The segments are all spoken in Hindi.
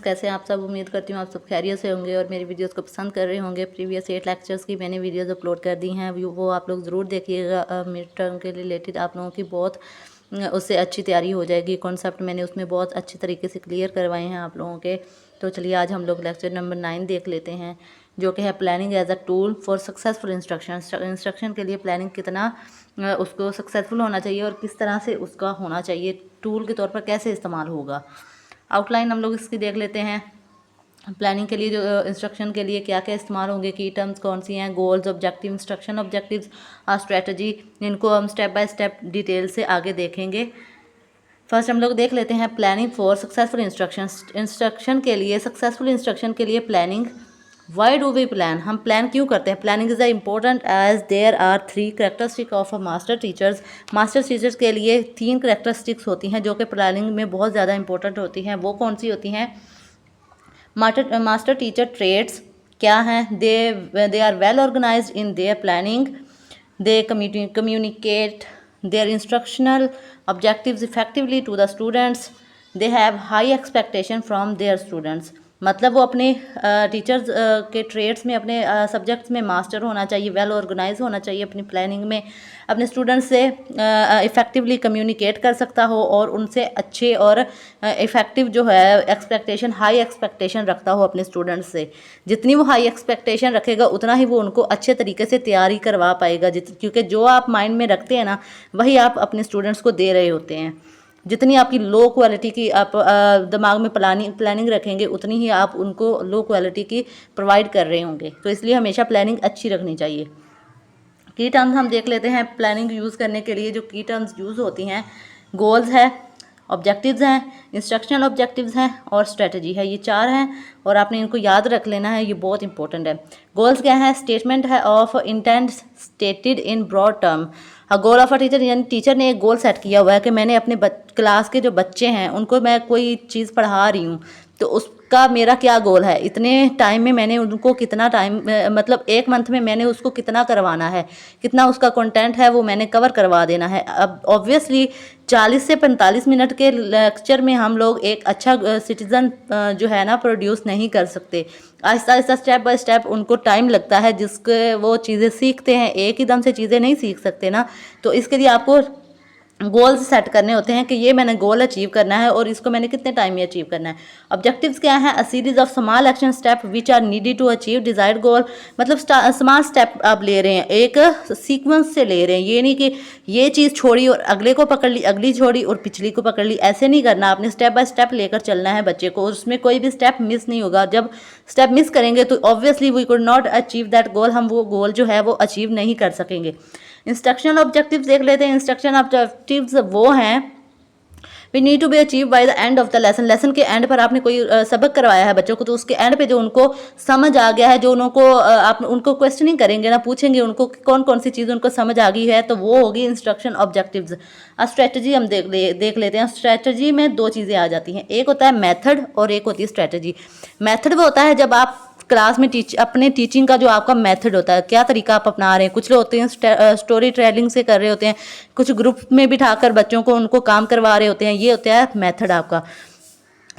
कैसे हैं आप सब। उम्मीद करती हूँ आप सब खैरियत से होंगे और मेरी वीडियोस को पसंद कर रहे होंगे। प्रीवियस 8 लेक्चर्स की मैंने वीडियोस अपलोड कर दी हैं, वो आप लोग ज़रूर देखिएगा। मिड टर्म के रिलेटेड आप लोगों की बहुत उससे अच्छी तैयारी हो जाएगी। कॉन्सेप्ट मैंने उसमें बहुत अच्छी तरीके से क्लियर करवाए हैं आप लोगों के। तो चलिए आज हम लोग लेक्चर नंबर 9 देख लेते हैं, जो कि है planning as a tool for successful instruction. Instruction के लिए प्लानिंग कितना उसको सक्सेसफुल होना चाहिए और किस तरह से उसका होना चाहिए, टूल के तौर पर कैसे इस्तेमाल होगा। आउटलाइन हम लोग इसकी देख लेते हैं। प्लानिंग के लिए जो इंस्ट्रक्शन के लिए क्या क्या इस्तेमाल होंगे, की टर्म्स कौन सी हैं, goals, objective, instruction objectives, strategy, इनको हम स्टेप बाय स्टेप डिटेल से आगे देखेंगे। फर्स्ट हम लोग देख लेते हैं planning for successful instruction. Instruction के लिए, सक्सेसफुल इंस्ट्रक्शन के लिए planning. Why do we plan, हम प्लान क्यों करते हैं। Planning is a important as there are 3 characteristic of a master teachers. Master teachers के लिए 3 करेक्टरिस्टिक्स होती हैं जो कि प्लानिंग में बहुत ज़्यादा इंपॉर्टेंट होती हैं। वो कौन सी होती हैं। मास्टर टीचर ट्रेड्स क्या हैं। They are well organised in their planning. They communicate their instructional objectives effectively to the students. They have high expectation from their students. मतलब वो अपने टीचर्स के ट्रेड्स में, अपने सब्जेक्ट्स में मास्टर होना चाहिए, वेल ऑर्गेनाइज होना चाहिए अपनी प्लानिंग में, अपने स्टूडेंट्स से इफ़ेक्टिवली कम्युनिकेट कर सकता हो और उनसे अच्छे और इफ़ेक्टिव जो है एक्सपेक्टेशन, हाई एक्सपेक्टेशन रखता हो अपने स्टूडेंट्स से। जितनी वो हाई एक्सपेक्टेशन रखेगा उतना ही वो उनको अच्छे तरीके से तैयारी करवा पाएगा। क्योंकि जो आप माइंड में रखते हैं ना, वही आप अपने स्टूडेंट्स को दे रहे होते हैं। जितनी आपकी लो क्वालिटी की आप दिमाग में प्लानिंग रखेंगे, उतनी ही आप उनको लो क्वालिटी की प्रोवाइड कर रहे होंगे। तो इसलिए हमेशा प्लानिंग अच्छी रखनी चाहिए। की टर्म्स हम देख लेते हैं। प्लानिंग यूज़ करने के लिए जो की टर्म्स यूज़ होती हैं, गोल्स है, ऑब्जेक्टिव्स हैं, इंस्ट्रक्शनल ऑब्जेक्टिव्स हैं और स्ट्रेटजी है। ये 4 हैं और आपने इनको याद रख लेना है, ये बहुत इंपॉर्टेंट है। गोल्स क्या है। स्टेटमेंट है of intent stated in broad term. Goal of a teacher, यानी टीचर ने एक गोल सेट किया हुआ है कि मैंने अपने क्लास के जो बच्चे हैं उनको मैं कोई चीज़ पढ़ा रही हूँ, तो उसका मेरा क्या गोल है। इतने टाइम में मैंने उनको कितना टाइम, मतलब 1 मंथ में मैंने उसको कितना करवाना है, कितना उसका कंटेंट है वो मैंने कवर करवा देना है। अब ऑब्वियसली 40 से 45 मिनट के लेक्चर में हम लोग एक अच्छा सिटीज़न जो है ना प्रोड्यूस नहीं कर सकते। Aahista Aahista step by step उनको टाइम लगता है, जिसके वो चीज़ें सीखते हैं। एक ही दम से चीज़ें नहीं सीख सकते ना, तो इसके लिए आपको गोल्स सेट करने होते हैं कि ये मैंने गोल अचीव करना है और इसको मैंने कितने टाइम में अचीव करना है। ऑब्जेक्टिव्स क्या है। A series of small action step which are needed to achieve desired goal. मतलब स्मॉल स्टेप आप ले रहे हैं, एक सीक्वेंस से ले रहे हैं। ये नहीं कि ये चीज़ छोड़ी और अगले को पकड़ ली, अगली छोड़ी और पिछली को पकड़ ली, ऐसे नहीं करना। आपने स्टेप बाय स्टेप लेकर चलना है बच्चे को, उसमें कोई भी स्टेप मिस नहीं होगा। जब स्टेप मिस करेंगे तो obviously we could not achieve that goal, हम वो गोल जो है वो अचीव नहीं कर सकेंगे। इंस्ट्रक्शनल ऑब्जेक्टिव्स देख लेते हैं। इंस्ट्रक्शन ऑब्जेक्टिव्स वो हैं we need to be achieve by the end of the lesson. Lesson के एंड पर आपने कोई सबक करवाया है बच्चों को, तो उसके एंड पे जो उनको समझ आ गया है, जो उनको आप उनको क्वेश्चनिंग करेंगे ना, पूछेंगे उनको कौन कौन सी चीज़ उनको समझ आ गई है, तो वो होगी इंस्ट्रक्शन ऑब्जेक्टिव्स। स्ट्रेटजी हम देख लेते हैं। स्ट्रेटजी में 2 चीज़ें आ जाती हैं, एक होता है मेथड और एक होती है स्ट्रेटजी। मेथड वो होता है जब आप क्लास में अपने टीचिंग का जो आपका मेथड होता है, क्या तरीका आप अपना रहे हैं। कुछ लोग होते हैं स्टोरी टेलिंग से कर रहे होते हैं, कुछ ग्रुप में बिठाकर बच्चों को उनको काम करवा रहे होते हैं, ये होता है मेथड आपका।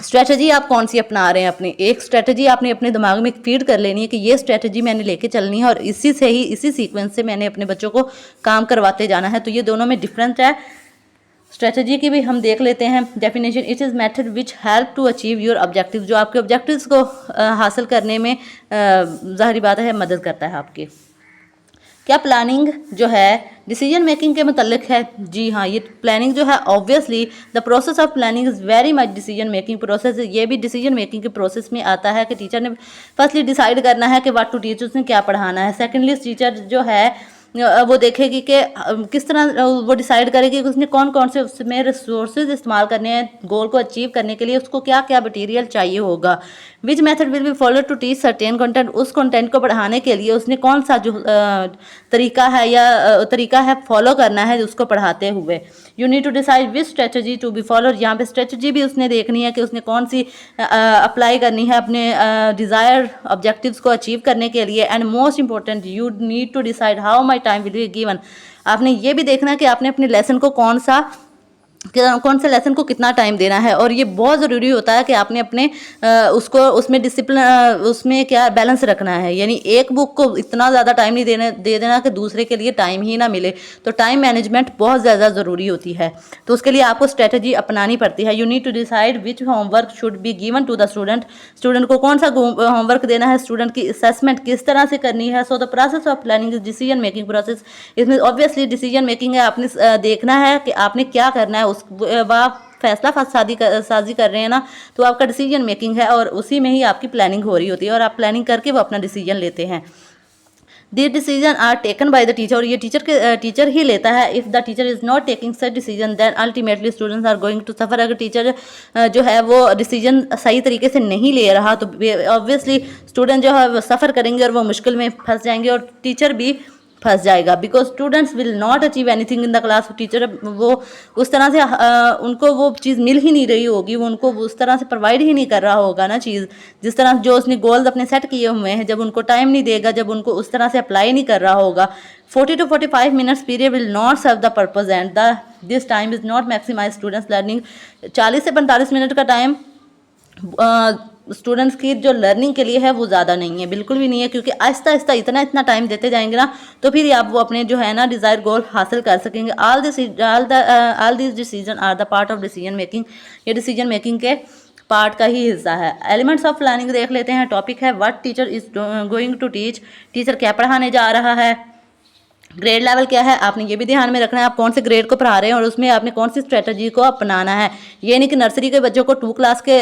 स्ट्रेटजी आप कौन सी अपना रहे हैं अपनी, एक स्ट्रेटजी आपने अपने दिमाग में फीड कर लेनी है कि ये स्ट्रेटजी मैंने लेके चलनी है और इसी से ही, इसी सीक्वेंस से मैंने अपने बच्चों को काम करवाते जाना है। तो ये दोनों में डिफरेंस है। स्ट्रेटजी की भी हम देख लेते हैं definition. It is method which help to achieve your objective, जो आपके ऑब्जेक्टिव्स को हासिल करने में ज़ाहिर बात है मदद करता है आपकी। क्या प्लानिंग जो है डिसीजन मेकिंग के मतलब है। जी हाँ, ये प्लानिंग जो है obviously the process of planning is very much decision making process. ये भी डिसीजन मेकिंग के प्रोसेस में आता है कि टीचर ने फर्स्टली डिसाइड करना है कि व्हाट टू टीच, उसने क्या पढ़ाना है। सेकेंडली टीचर जो है वो देखेगी कि किस तरह वो डिसाइड करेगी कि उसने कौन कौन से उसमें रिसोर्सेज इस्तेमाल करने हैं, गोल को अचीव करने के लिए उसको क्या क्या मटेरियल चाहिए होगा। Which method will be follow to teach certain content, उस कंटेंट को पढ़ाने के लिए उसने कौन सा जो तरीका है फॉलो करना है उसको पढ़ाते हुए। You need to decide which strategy to be followed. यहाँ पे स्ट्रेटजी भी उसने देखनी है कि उसने कौन सी अप्लाई करनी है अपने डिज़ायर ऑब्जेक्टिव्स को अचीव करने के लिए। And most important you need to decide how my time will be given. आपने ये भी देखना है कि आपने अपने लेसन को कौन सा कौन से लेसन को कितना टाइम देना है। और ये बहुत ज़रूरी होता है कि आपने अपने उसको उसमें डिसिप्लिन उसमें क्या बैलेंस रखना है, यानी एक बुक को इतना ज़्यादा टाइम नहीं दे देना कि दूसरे के लिए टाइम ही ना मिले। तो टाइम मैनेजमेंट बहुत ज़्यादा ज़रूरी होती है। तो उसके लिए आपको स्ट्रेटजी अपनानी पड़ती है। You need to decide which homework should be given to the student. Student को कौन सा होमवर्क देना है, स्टूडेंट की असेसमेंट किस तरह से करनी है। So the process of planning is decision making process. इसमें ऑब्वियसली डिसीजन मेकिंग है, आपने देखना है कि आपने क्या करना है। आप फैसला साजी कर रहे हैं ना, तो आपका डिसीजन मेकिंग है और उसी में ही आपकी प्लानिंग हो रही होती है और आप प्लानिंग करके वो अपना डिसीजन लेते हैं। The decision are taken by the teacher, और ये टीचर ही लेता है। If the teacher is not taking such decision then ultimately students are going to suffer. अगर टीचर जो है वो डिसीजन सही तरीके से नहीं ले रहा तो ऑब्वियसली स्टूडेंट जो है वो सफ़र करेंगे और वो मुश्किल में फंस जाएंगे और टीचर भी फंस जाएगा। Because students will not achieve anything in the class. Teacher वो उस तरह से उनको वो चीज़ मिल ही नहीं रही होगी, वो उनको उस तरह से प्रोवाइड ही नहीं कर रहा होगा ना चीज़, जिस तरह जो उसने गोल्स अपने सेट किए हुए हैं। जब उनको टाइम नहीं देगा, जब उनको उस तरह से अप्लाई नहीं कर रहा होगा, 40 to 45 minutes period will not serve the purpose and this time is not maximise students learning. 40 से 45 मिनट का टाइम स्टूडेंट्स की जो लर्निंग के लिए है वो ज़्यादा नहीं है, बिल्कुल भी नहीं है। क्योंकि आहिस्ता आहिस्ता इतना टाइम देते जाएंगे ना, तो फिर आप वो अपने जो है ना डिज़ायर गोल हासिल कर सकेंगे। All this decision are the part of decision making. ये डिसीजन मेकिंग के पार्ट का ही हिस्सा है। एलिमेंट्स ऑफ प्लानिंग देख लेते हैं। टॉपिक है what teacher is going to teach. Teacher क्या पढ़ाने जा रहा है। ग्रेड लेवल क्या है, आपने ये भी ध्यान में रखना है, आप कौन से ग्रेड को पढ़ा रहे हैं और उसमें आपने कौन सी स्ट्रेटजी को अपनाना है। ये नहीं कि नर्सरी के बच्चों को 2 क्लास के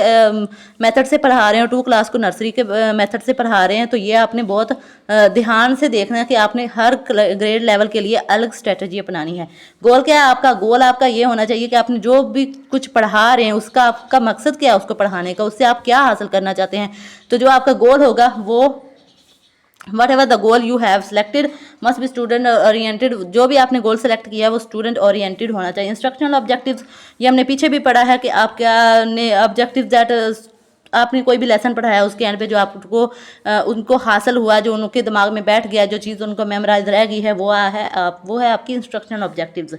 मेथड से पढ़ा रहे हैं और 2 क्लास को नर्सरी के मेथड से पढ़ा रहे हैं। तो ये आपने बहुत ध्यान से देखना है कि आपने हर ग्रेड लेवल के लिए अलग स्ट्रेटजी अपनानी है। गोल क्या है आपका, गोल आपका ये होना चाहिए कि आपने जो भी कुछ पढ़ा रहे हैं उसका आपका मकसद क्या है, उसको पढ़ाने का, उससे आप क्या हासिल करना चाहते हैं। तो जो आपका गोल होगा वो whatever the goal you have selected must be student oriented। जो भी आपने गोल सेलेक्ट किया है वो स्टूडेंट ओरिएंटेड होना चाहिए। इंस्ट्रक्शनल ऑब्जेक्टिव्स, ये हमने पीछे भी पढ़ा है कि आप क्या ने ऑब्जेक्टिव दैट आपने कोई भी लेसन पढ़ाया उसके एंड पे जो आपको उनको हासिल हुआ, जो उनके दिमाग में बैठ गया, जो चीज़ उनको मेमोराइज रह गई है, वो है आपकी instructional objectives.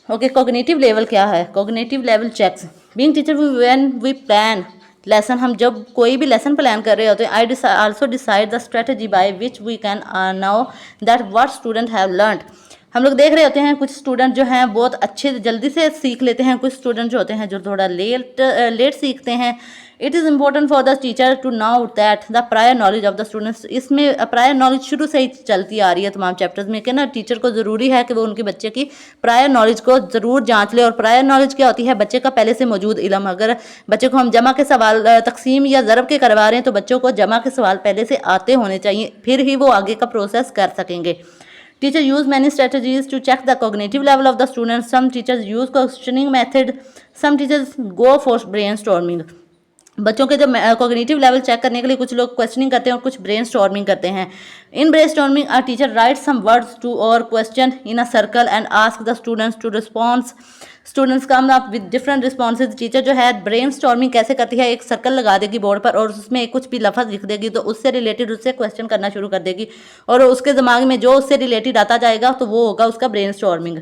Okay, cognitive level क्या है। Cognitive level checks being teacher when we plan lesson. हम जब कोई भी लेसन प्लान कर रहे होते हैं, I also decide the strategy by which we can know that what student have learned. हम लोग देख रहे होते हैं कुछ स्टूडेंट जो हैं बहुत अच्छे जल्दी से सीख लेते हैं, कुछ स्टूडेंट जो होते हैं जो थोड़ा लेट सीखते हैं। It is important for the teacher to know that the prior knowledge of the students. इसमें प्रायर नॉलेज शुरू से ही चलती आ रही है तमाम चैप्टर्स में कि ना टीचर को ज़रूरी है कि वो उनके बच्चे की प्रायर नॉलेज को ज़रूर जांच ले। और प्रायर नॉलेज क्या होती है, बच्चे का पहले से मौजूद इल्म। अगर बच्चे को हम जमा के सवाल तकसीम या ज़रब के करवा रहे हैं तो बच्चों को जमा के सवाल पहले से आते होने चाहिए, फिर ही वो आगे का प्रोसेस कर सकेंगे। Teacher use many strategies to check the cognitive level of the students. Some teachers use questioning method. Some teachers go for brainstorming. बच्चों के जब कॉग्निटिव लेवल चेक करने के लिए कुछ लोग क्वेश्चनिंग करते हैं और कुछ ब्रेन स्टॉर्मिंग करते हैं। In brainstorming a teacher write some words to और question in a circle and ask the students to response. Students come up with different responses. Teacher जो है ब्रेन स्टॉर्मिंग कैसे करती है, एक सर्कल लगा देगी बोर्ड पर और उसमें कुछ भी लफ्ज़ लिख देगी, तो उससे रिलेटेड उससे क्वेश्चन करना शुरू कर देगी और उसके दिमाग में जो उससे रिलेटेड आता जाएगा तो वो होगा उसका brain storming.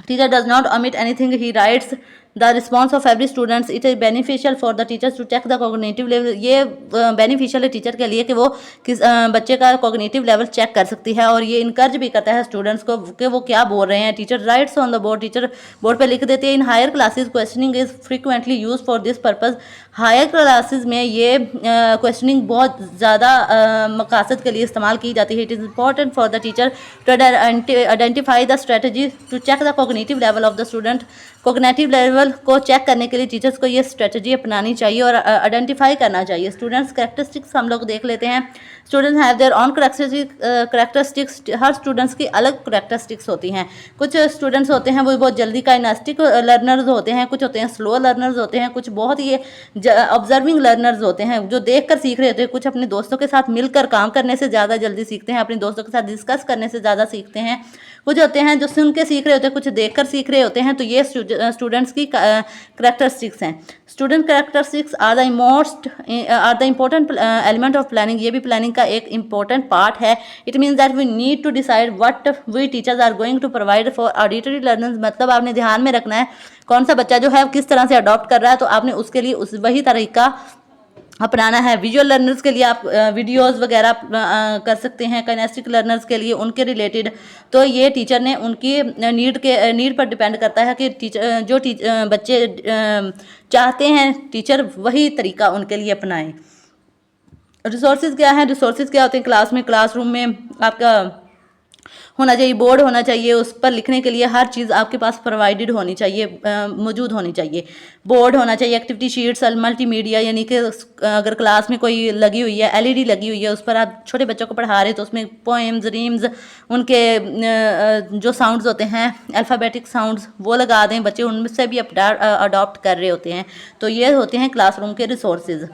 Teacher does not omit anything. He writes the response of every student. It is beneficial for the teachers to check the cognitive level. ये beneficial है टीचर के लिए कि वो किस बच्चे का cognitive level चेक कर सकती है और ये इनकरेज भी करता है स्टूडेंट्स को कि वो क्या बोल रहे हैं। Teacher writes on the board, teacher board पे लिख देती है। In higher classes questioning is frequently use for this purpose. Higher classes में ये क्वेश्चनिंग बहुत ज़्यादा मकासद के लिए इस्तेमाल की जाती है। It is important for the teacher to identify the strategy to check the cognitive level of the student. Cognitive level को चेक करने के लिए टीचर्स को ये स्ट्रेटजी अपनानी चाहिए और आइडेंटिफाई करना चाहिए। स्टूडेंट्स कैरेक्टरिस्टिक्स हम लोग देख लेते हैं। Students have their on characteristics. Her students की अलग करेक्टरिस्टिक्स होती हैं। कुछ स्टूडेंट्स होते हैं वो बहुत जल्दी काइनेस्टिक लर्नर्स होते हैं, कुछ होते हैं स्लो लर्नर्स होते हैं, कुछ बहुत ही ऑब्जर्विंग लर्नर्स होते हैं जो देख कर सीख रहे होते हैं। कुछ अपने दोस्तों के साथ मिलकर काम करने से ज़्यादा जल्दी सीखते हैं, अपने दोस्तों के साथ डिस्कस करने से ज़्यादा सीखते हैं। कुछ होते हैं जो सुन के सीख रहे होते हैं, कुछ देख कर सीख रहे होते हैं। तो ये स्टूडेंट्स की करेक्टरिस्टिक्स हैं। Student characteristics are the important element of planning. ये भी प्लानिंग का एक इंपॉर्टेंट पार्ट है। It means that we need to decide what we teachers are going to provide for auditory learners. मतलब आपने ध्यान में रखना है कौन सा बच्चा जो है किस तरह से अडॉप्ट कर रहा है, तो आपने उसके लिए वही तरीका अपनाना है। विजुअल लर्नर्स के लिए आप वीडियोस वगैरह कर सकते हैं। काइनेस्टिक लर्नर्स के लिए उनके रिलेटेड, तो ये टीचर ने उनकी नीड पर डिपेंड करता है कि बच्चे चाहते हैं टीचर वही तरीका उनके लिए अपनाएं। रिसोर्सेज क्या है? रिसोर्सेज क्या होते हैं क्लासरूम में आपका होना चाहिए, बोर्ड होना चाहिए, उस पर लिखने के लिए हर चीज़ आपके पास प्रोवाइडेड होनी चाहिए, मौजूद होनी चाहिए। बोर्ड होना चाहिए, एक्टिविटी शीट्स, मल्टीमीडिया, यानी कि अगर क्लास में कोई लगी हुई है, एलईडी लगी हुई है, उस पर आप छोटे बच्चों को पढ़ा रहे हैं तो उसमें पोएम्स, रीम्स, उनके जो साउंड्स होते हैं अल्फ़ाबेटिक साउंड्स वो लगा दें। बच्चे उनसे भी अडॉप्ट कर रहे होते हैं। तो ये होते हैं क्लासरूम के रिसोर्सेज।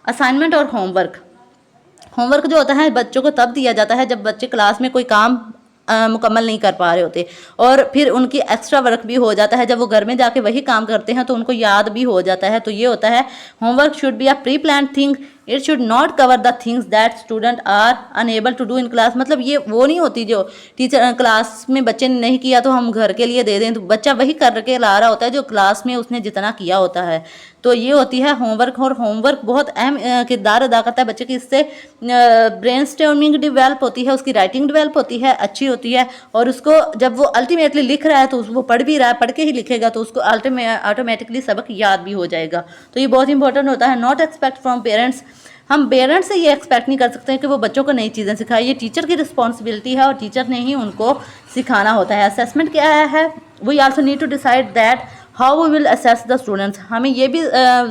असाइनमेंट और होमवर्क जो होता है बच्चों को तब दिया जाता है जब बच्चे क्लास में कोई काम मुकम्मल नहीं कर पा रहे होते, और फिर उनकी एक्स्ट्रा वर्क भी हो जाता है। जब वो घर में जाके वही काम करते हैं तो उनको याद भी हो जाता है। तो ये होता है homework should be a pre plan thing, it should not cover the things that student are unable to do in class. मतलब ये वो नहीं होती जो टीचर क्लास में बच्चे ने नहीं किया तो हम घर के लिए दे दें, तो बच्चा वही करके ला रहा होता है जो क्लास में उसने जितना किया होता है। तो ये होती है होमवर्क, और होमवर्क बहुत अहम किरदार अदा करता है बच्चे की। इससे ब्रेन स्टॉर्मिंग डेवलप होती है, उसकी राइटिंग डेवलप होती है, अच्छी होती है, और उसको जब वो अल्टीमेटली लिख रहा है तो वो पढ़ भी रहा है, पढ़ के ही लिखेगा तो उसको ऑटोमेटिकली सबक याद भी हो जाएगा। तो ये बहुत इंपॉर्टेंट होता है। नॉट एक्सपेक्ट फ्रॉम पेरेंट्स, हम पेरेंट्स से ये एक्सपेक्ट नहीं कर सकते कि वो बच्चों को नई चीज़ें सिखाए। ये टीचर की रिस्पॉन्सिबिलिटी है और टीचर ने ही उनको सिखाना होता है। असेसमेंट क्या है? We also need to decide that how we will assess the students. हमें ये भी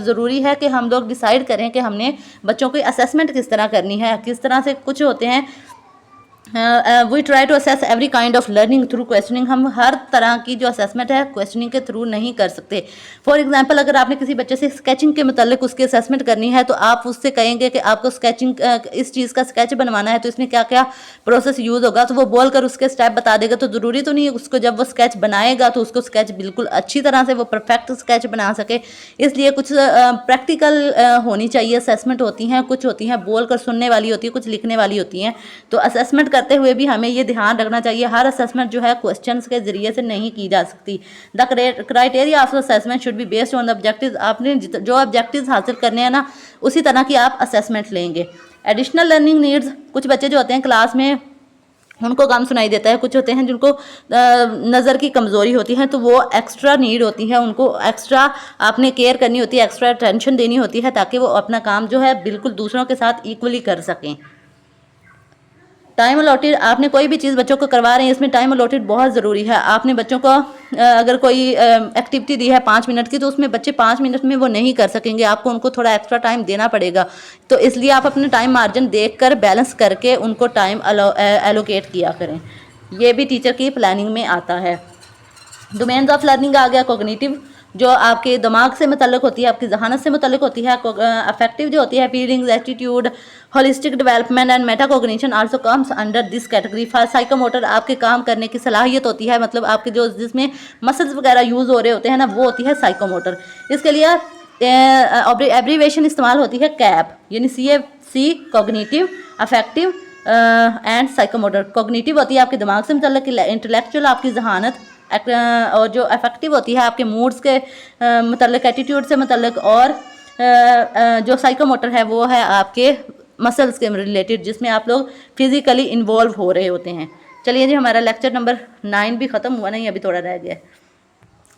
ज़रूरी है कि हम लोग डिसाइड करें कि हमने बच्चों की असेसमेंट किस तरह करनी है, किस तरह से। कुछ होते हैं we try to assess every kind of learning through questioning. हम हर तरह की जो असेसमेंट है क्वेश्चनिंग के थ्रू नहीं कर सकते। फॉर एग्जांपल, अगर आपने किसी बच्चे से स्केचिंग के मतलब उसकी असेसमेंट करनी है तो आप उससे कहेंगे कि आपको स्केचिंग इस चीज़ का स्केच बनवाना है तो इसमें क्या क्या प्रोसेस यूज़ होगा, तो वो बोल कर उसके स्टेप बता देगा। तो ज़रूरी तो नहीं है उसको जब वो स्केच बनाएगा तो उसको स्केच बिल्कुल अच्छी तरह से वो परफेक्ट स्केच बना सके। इसलिए कुछ प्रैक्टिकल होनी चाहिए असेसमेंट होती हैं, कुछ होती हैं बोल कर सुनने वाली होती है, कुछ लिखने वाली होती हैं। तो असेसमेंट करते हुए भी हमें ये ध्यान रखना चाहिए हर असेसमेंट जो है क्वेश्चंस के जरिए से नहीं की जा सकती। The criteria of assessment should be based on the objectives. आपने जो ऑब्जेक्टिव्स हासिल करने हैं ना उसी तरह की आप असेसमेंट लेंगे। एडिशनल लर्निंग नीड्स, कुछ बच्चे जो होते हैं क्लास में उनको कम सुनाई देता है, कुछ होते हैं जिनको नज़र की कमज़ोरी होती है तो वो एक्स्ट्रा नीड होती है, उनको एक्स्ट्रा आपने केयर करनी होती है, एक्स्ट्रा अटेंशन देनी होती है ताकि वो अपना काम जो है बिल्कुल दूसरों के साथ इक्वली कर सकें। टाइम अलॉटेड, आपने कोई भी चीज़ बच्चों को करवा रहे हैं इसमें टाइम अलॉटेड बहुत ज़रूरी है। आपने बच्चों को अगर कोई एक्टिविटी दी है 5 मिनट की तो उसमें बच्चे 5 मिनट में वो नहीं कर सकेंगे, आपको उनको थोड़ा एक्स्ट्रा टाइम देना पड़ेगा। तो इसलिए आप अपने टाइम मार्जिन देखकर बैलेंस करके उनको टाइम एलोकेट किया करें। ये भी टीचर की प्लानिंग में आता है। डोमेन्स ऑफ लर्निंग आ गया कोग्निटिव, जो आपके दिमाग से मुतल्लिक होती है, आपकी जहानत से मुतल्लिक होती है। अफेक्टिव जो होती है feelings, attitude, holistic development and metacognition also comes under this category. Psychomotor आपके काम करने की सलाहियत होती है, मतलब आपके जो जिसमें मसल्स वगैरह यूज़ हो रहे होते हैं ना वो होती है साइकोमोटर। इसके लिए एब्रीवेशन इस्तेमाल होती है कैप, यानी CFC cognitive, affective and psychomotor. Cognitive होती है आपके दिमाग से मुतल्लिक, इंटेलेक्चुअल आपकी जहानत, और जो अफेक्टिव होती है आपके मूड्स के मतलब एटीट्यूड से मतलब, और जो साइकोमोटर है वो है आपके मसल्स के रिलेटेड जिसमें आप लोग फिजिकली इन्वॉल्व हो रहे होते हैं। चलिए जी, हमारा लेक्चर नंबर 9 भी ख़त्म हुआ नहीं, अभी थोड़ा रह गया।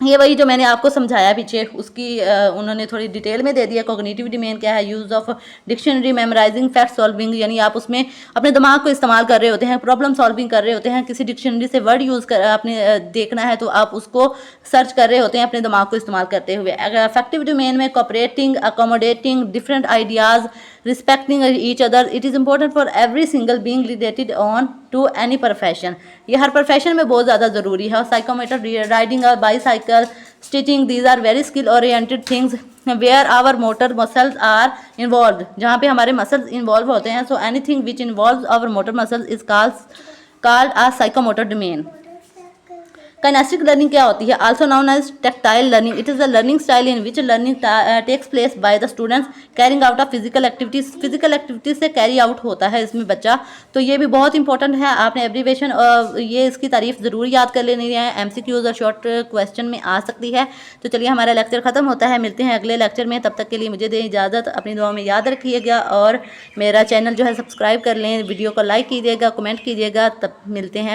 ये वही जो मैंने आपको समझाया पीछे उसकी उन्होंने थोड़ी डिटेल में दे दिया। कॉग्निटिव डोमेन क्या है? Use of dictionary, memorising, fact solving, यानी आप उसमें अपने दिमाग को इस्तेमाल कर रहे होते हैं, प्रॉब्लम सॉल्विंग कर रहे होते हैं। किसी डिक्शनरी से वर्ड यूज़ कर आपने देखना है तो आप उसको सर्च कर रहे होते हैं अपने दिमाग को इस्तेमाल करते हुए। अफेक्टिव डोमेन में cooperating, accommodating different ideas, respecting each other, it is important for every single being related on to any profession. ये हर प्रोफेशन में बहुत ज़्यादा ज़रूरी है। Psychomotor, riding a bicycle, stitching, these are very skill oriented things where our motor muscles are involve, जहाँ पे हमारे मसल्स इन्वॉल्व होते हैं। So anything which involve our motor muscles is called a psychomotor domain. Kinaesthetic learning क्या होती है? Also known as tactile learning. It is a learning style in which learning takes place by the students carrying out of physical activities. Physical activities से कैरी आउट होता है इसमें बच्चा, तो ये भी बहुत इंपॉर्टेंट है। आपने एब्रीवेशन ये इसकी तारीफ ज़रूर याद कर लेनी है, MCQs और शॉर्ट क्वेश्चन में आ सकती है। तो चलिए हमारा लेक्चर ख़त्म होता है, मिलते हैं अगले लेक्चर में। तब तक के लिए मुझे दें इजाज़त, अपनी दुआ में याद रखिएगा और मेरा चैनल जो है सब्सक्राइब कर लें, वीडियो को लाइक कीजिएगा, कमेंट कीजिएगा। तब मिलते हैं।